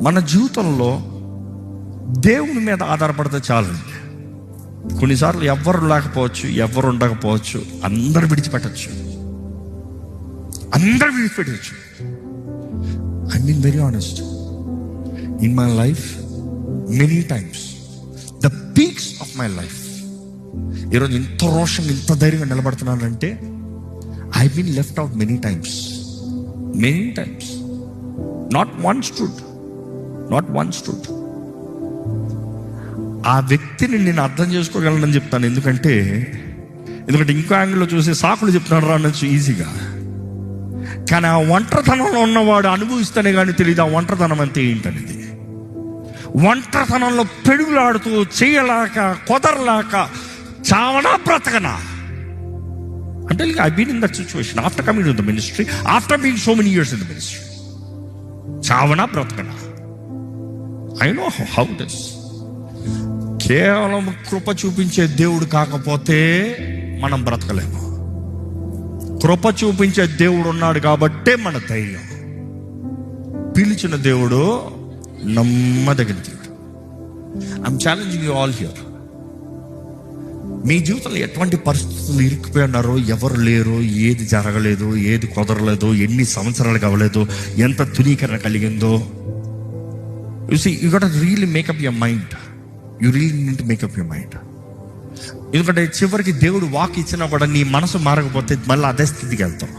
మన జీవితంలో దేవుని మీద ఆధారపడితే చాలండి. కొన్నిసార్లు ఎవ్వరు లేకపోవచ్చు, ఎవ్వరు ఉండకపోవచ్చు, అందరు విడిచిపెట్టచ్చు, అందరు విడిచిపెట్టచ్చు. I mean very honest, in my life many times, the peaks of my life, ఈరోజు ఇంత రోషంగా ఇంత ధైర్యంగా నిలబడుతున్నానంటే I been left out many times. Not one stood. ఆ వ్యక్తిని నేను అర్థం చేసుకోగలనని చెప్తాను. ఎందుకంటే ఇంకో యాంగిల్లో చూసి సాకులు చెప్తున్నాడు రా అనొచ్చు ఈజీగా. కానీ ఆ ఒంటరితనంలో ఉన్నవాడు అనుభవిస్తేనే కానీ తెలియదు ఆ ఒంటరితనం అంతే ఏంటనేది. ఒంటరితనంలో పెడుగులాడుతూ చేయలేక కుదరలేక చావనా బ్రతకనా అంటే I been in that situation after coming to the ministry, after being so many years in the ministry. చావనా బ్రతకనా. I know how it is. కేవలం కృప చూపించే దేవుడు కాకపోతే మనం బ్రతకలేము. కృప చూపించే దేవుడు ఉన్నాడు కాబట్టే మన ధైర్యం. పిలిచిన దేవుడు నమ్మదగిన దేవుడు. I'm challenging you all here. మీ జీవితంలో ఎటువంటి పరిస్థితులు ఇరుక్కుపోయి ఉన్నారో, ఎవరు లేరు, ఏది జరగలేదు, ఏది కుదరలేదు, ఎన్ని సంవత్సరాలు కావలేదు, ఎంత తునీకరణ కలిగిందో, you see you got to really make up your mind. You really need to make up your mind. ఎందుకంటే చివరికి దేవుడు వాక్ ఇచ్చినా కూడా నీ మనసు మారకపోతే మళ్ళీ అదే స్థితికి వెళ్తాం.